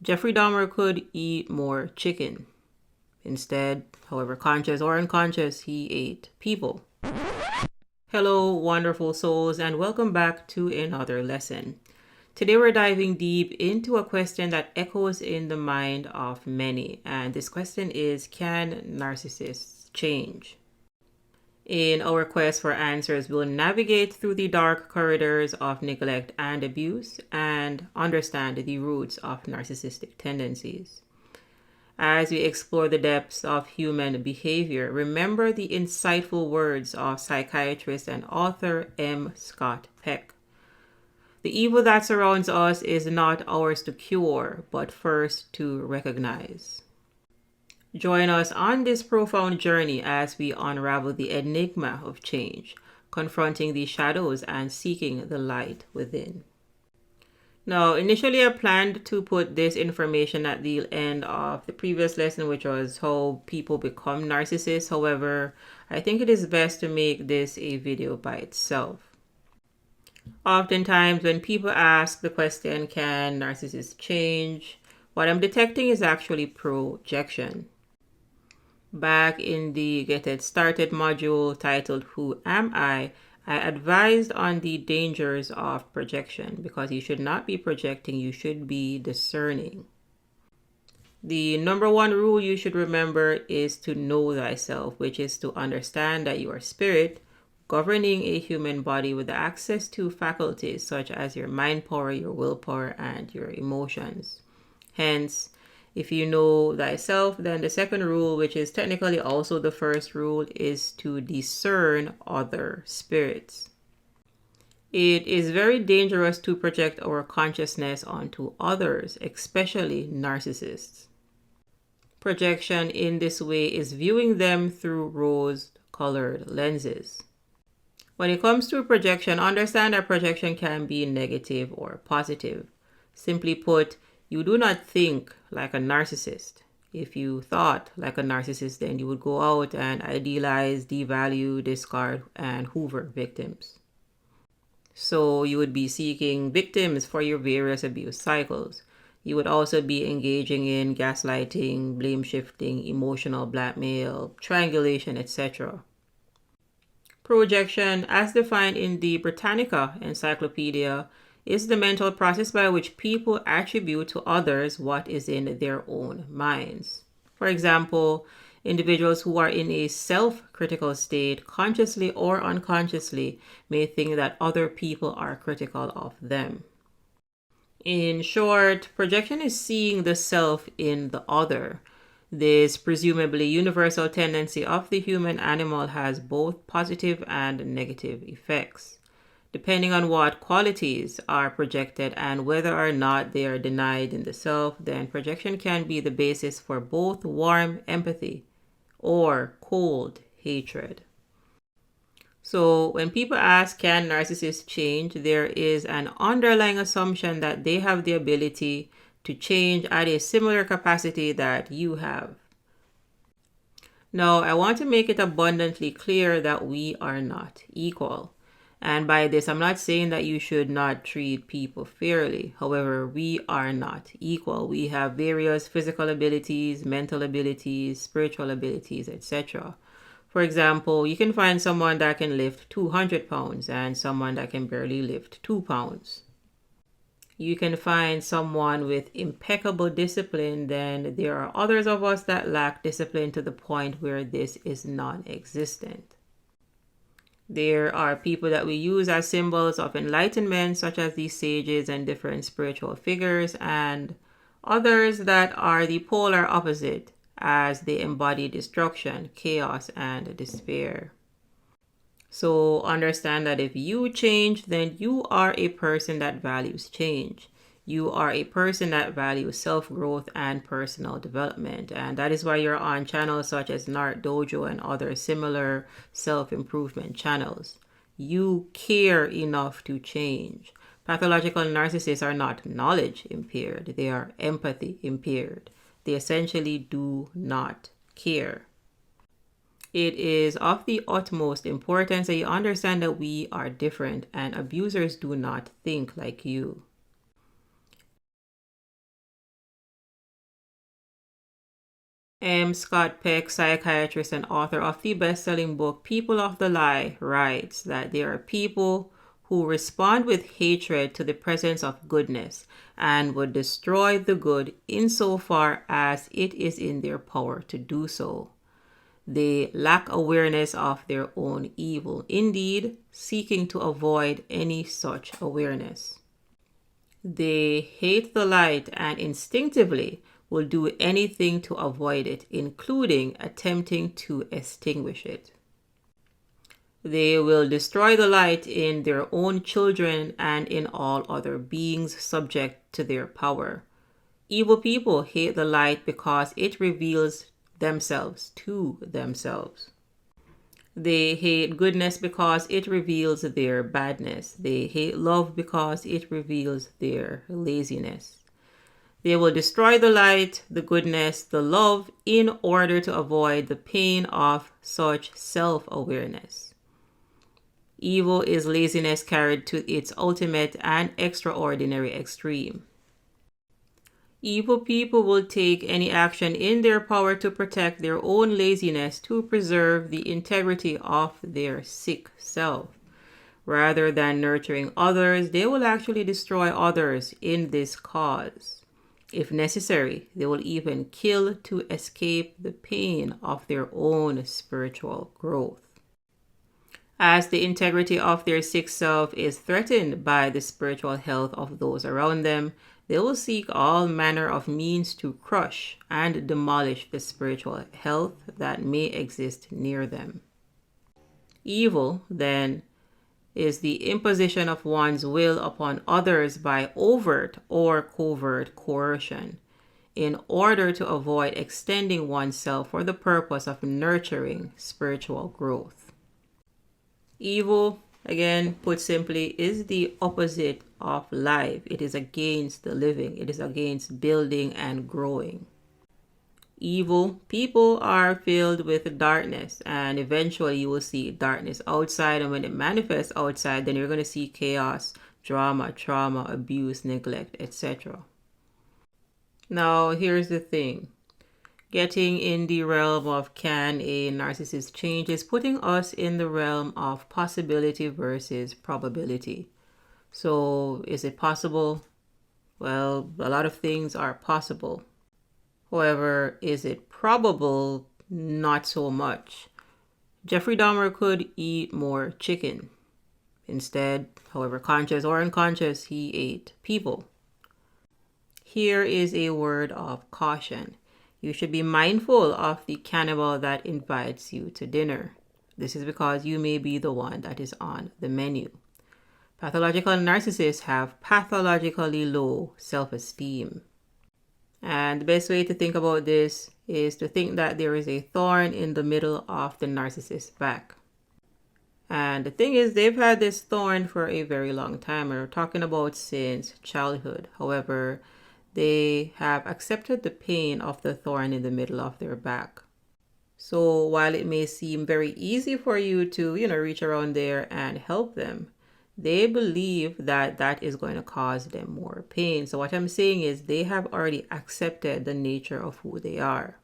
Jeffrey Dahmer could eat more chicken. Instead, however conscious or unconscious, he ate people. Hello, wonderful souls, and welcome back to another lesson. Today we're diving deep into a question that echoes in the mind of many, and this question is, can narcissists change? In our quest for answers, we'll navigate through the dark corridors of neglect and abuse and understand the roots of narcissistic tendencies. As we explore the depths of human behavior, remember the insightful words of psychiatrist and author M. Scott Peck. The evil that surrounds us is not ours to cure, but first to recognize. Join us on this profound journey as we unravel the enigma of change, confronting the shadows and seeking the light within. Now, initially I planned to put this information at the end of the previous lesson, which was how people become narcissists. However, I think it is best to make this a video by itself. Oftentimes, when people ask the question, can narcissists change? What I'm detecting is actually projection. Back in the Get It Started module titled Who Am I advised on the dangers of projection because you should not be projecting, you should be discerning. The number one rule you should remember is to know thyself, which is to understand that you are spirit, governing a human body with access to faculties such as your mind power, your willpower, and your emotions. Hence, if you know thyself, then the second rule, which is technically also the first rule, is to discern other spirits. It is very dangerous to project our consciousness onto others, especially narcissists. Projection in this way is viewing them through rose-colored lenses. When it comes to projection, understand that projection can be negative or positive. Simply put, you do not think like a narcissist. If you thought like a narcissist, then you would go out and idealize, devalue, discard, and hoover victims. So you would be seeking victims for your various abuse cycles. You would also be engaging in gaslighting, blame shifting, emotional blackmail, triangulation, etc. Projection, as defined in the Britannica Encyclopedia, is the mental process by which people attribute to others what is in their own minds. For example, individuals who are in a self-critical state, consciously or unconsciously, may think that other people are critical of them. In short, projection is seeing the self in the other. This presumably universal tendency of the human animal has both positive and negative effects. Depending on what qualities are projected and whether or not they are denied in the self, then projection can be the basis for both warm empathy or cold hatred. So when people ask, can narcissists change, there is an underlying assumption that they have the ability to change at a similar capacity that you have. Now, I want to make it abundantly clear that we are not equal. And by this, I'm not saying that you should not treat people fairly. However, we are not equal. We have various physical abilities, mental abilities, spiritual abilities, etc. For example, you can find someone that can lift 200 pounds and someone that can barely lift 2 pounds. You can find someone with impeccable discipline, then there are others of us that lack discipline to the point where this is non-existent. There are people that we use as symbols of enlightenment, such as the sages and different spiritual figures, and others that are the polar opposite, as they embody destruction, chaos, and despair. So understand that if you change, then you are a person that values change. You are a person that values self-growth and personal development. And that is why you're on channels such as NARC Dojo and other similar self-improvement channels. You care enough to change. Pathological narcissists are not knowledge impaired. They are empathy impaired. They essentially do not care. It is of the utmost importance that you understand that we are different and abusers do not think like you. M. Scott Peck, psychiatrist and author of the best-selling book People of the Lie, writes that there are people who respond with hatred to the presence of goodness and would destroy the good insofar as it is in their power to do so. They lack awareness of their own evil, indeed, seeking to avoid any such awareness. They hate the light and instinctively will do anything to avoid it, including attempting to extinguish it. They will destroy the light in their own children and in all other beings subject to their power. Evil people hate the light because it reveals themselves to themselves. They hate goodness because it reveals their badness. They hate love because it reveals their laziness. They will destroy the light, the goodness, the love in order to avoid the pain of such self-awareness. Evil is laziness carried to its ultimate and extraordinary extreme. Evil people will take any action in their power to protect their own laziness to preserve the integrity of their sick self. Rather than nurturing others, they will actually destroy others in this cause. If necessary, they will even kill to escape the pain of their own spiritual growth. As the integrity of their sick self is threatened by the spiritual health of those around them, they will seek all manner of means to crush and demolish the spiritual health that may exist near them. Evil, then, is the imposition of one's will upon others by overt or covert coercion, in order to avoid extending oneself for the purpose of nurturing spiritual growth. Evil, again, put simply, is the opposite of life. It is against the living. It is against building and growing. Evil people are filled with darkness, and eventually you will see darkness outside, and when it manifests outside, then you're going to see chaos, drama, trauma, abuse, neglect, etc. Now, here's the thing. Getting in the realm of can a narcissist change is putting us in the realm of possibility versus probability. So, is it possible? Well, a lot of things are possible. However, is it probable? Not so much. Jeffrey Dahmer could eat more chicken. Instead, however conscious or unconscious, he ate people. Here is a word of caution. You should be mindful of the cannibal that invites you to dinner. This is because you may be the one that is on the menu. Pathological narcissists have pathologically low self-esteem. And the best way to think about this is to think that there is a thorn in the middle of the narcissist's back. And the thing is, they've had this thorn for a very long time. We're talking about since childhood. However, they have accepted the pain of the thorn in the middle of their back. So while it may seem very easy for you to, reach around there and help them, they believe that that is going to cause them more pain. So what I'm saying is they have already accepted the nature of who they are.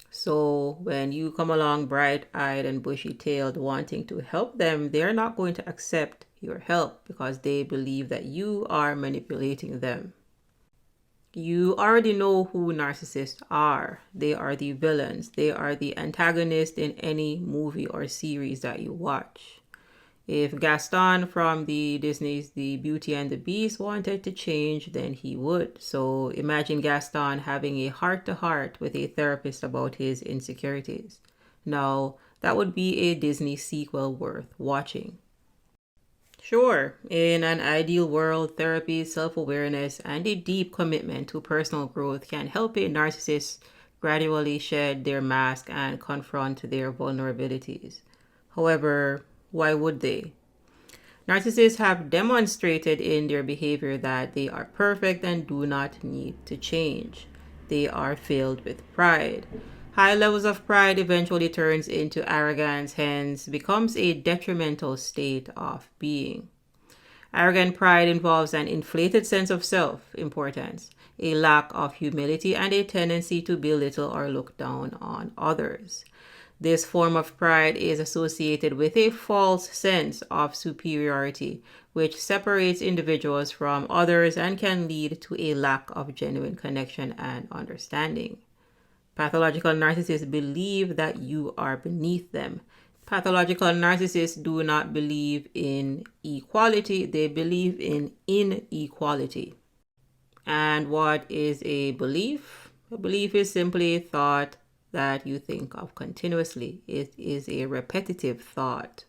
So when you come along bright-eyed and bushy-tailed wanting to help them, they're not going to accept your help because they believe that you are manipulating them. You already know who narcissists are. They are the villains. They are the antagonists in any movie or series that you watch. If Gaston from the Disney's The Beauty and the Beast wanted to change, then he would. So imagine Gaston having a heart-to-heart with a therapist about his insecurities. Now, that would be a Disney sequel worth watching. Sure, in an ideal world, therapy, self-awareness, and a deep commitment to personal growth can help a narcissist gradually shed their mask and confront their vulnerabilities. However, why would they? Narcissists have demonstrated in their behavior that they are perfect and do not need to change. They are filled with pride. High levels of pride eventually turns into arrogance, hence becomes a detrimental state of being. Arrogant pride involves an inflated sense of self-importance. a lack of humility, and a tendency to belittle or look down on others. This form of pride is associated with a false sense of superiority, which separates individuals from others and can lead to a lack of genuine connection and understanding. Pathological narcissists believe that you are beneath them. Pathological narcissists do not believe in equality, they believe in inequality. And what is a belief? A belief is simply a thought that you think of continuously. It is a repetitive thought.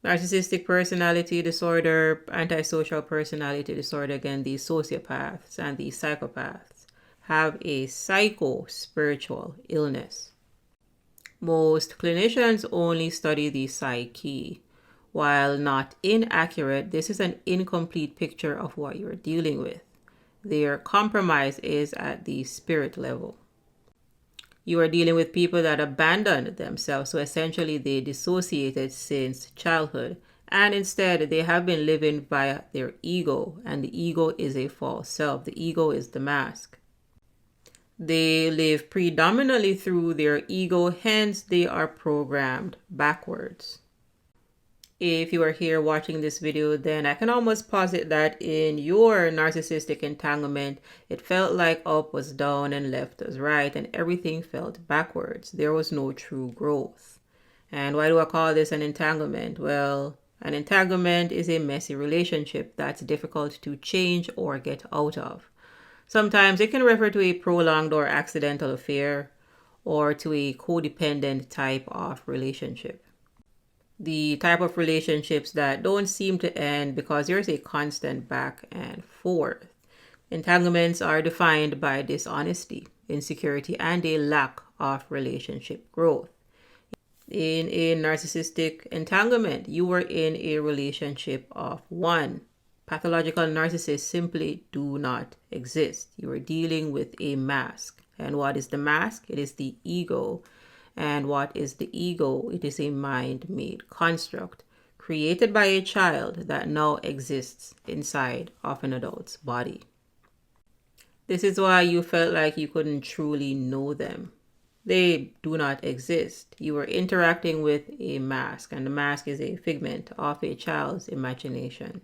Narcissistic personality disorder, antisocial personality disorder, again, the sociopaths and the psychopaths have a psycho-spiritual illness. Most clinicians only study the psyche. While not inaccurate, this is an incomplete picture of what you're dealing with. Their compromise is at the spirit level. You are dealing with people that abandoned themselves, so essentially they dissociated since childhood, and instead they have been living via their ego, and the ego is a false self. The ego is the mask. They live predominantly through their ego, hence they are programmed backwards. If you are here watching this video, then I can almost posit that in your narcissistic entanglement, it felt like up was down and left was right, and everything felt backwards. There was no true growth. And why do I call this an entanglement? Well, an entanglement is a messy relationship that's difficult to change or get out of. Sometimes it can refer to a prolonged or accidental affair or to a codependent type of relationship. The type of relationships that don't seem to end because there's a constant back and forth. Entanglements are defined by dishonesty, insecurity, and a lack of relationship growth. In a narcissistic entanglement, you were in a relationship of one. Pathological narcissists simply do not exist. You are dealing with a mask. And what is the mask? It is the ego. And what is the ego? It is a mind-made construct created by a child that now exists inside of an adult's body. This is why you felt like you couldn't truly know them. They do not exist. You are interacting with a mask, and the mask is a figment of a child's imagination.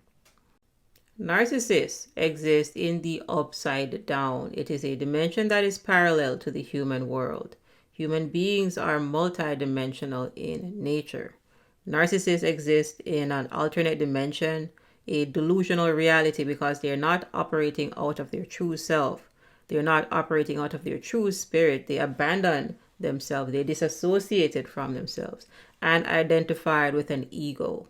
Narcissists exist in the upside down. It is a dimension that is parallel to the human world. Human beings are multidimensional in nature. Narcissists exist in an alternate dimension, a delusional reality, because they're not operating out of their true self. They're not operating out of their true spirit. They abandon themselves. They disassociated from themselves and identified with an ego.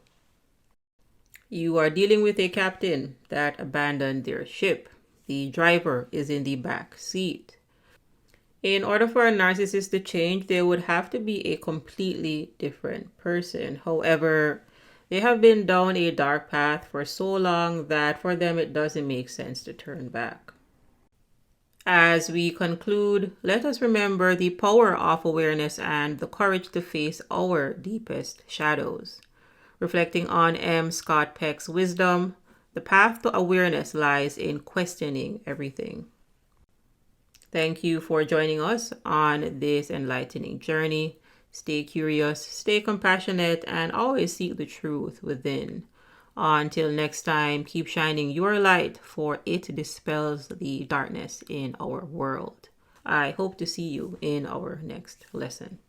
You are dealing with a captain that abandoned their ship. The driver is in the back seat. In order for a narcissist to change, they would have to be a completely different person. However, they have been down a dark path for so long that for them it doesn't make sense to turn back. As we conclude, let us remember the power of awareness and the courage to face our deepest shadows. Reflecting on M. Scott Peck's wisdom, the path to awareness lies in questioning everything. Thank you for joining us on this enlightening journey. Stay curious, stay compassionate, and always seek the truth within. Until next time, keep shining your light, for it dispels the darkness in our world. I hope to see you in our next lesson.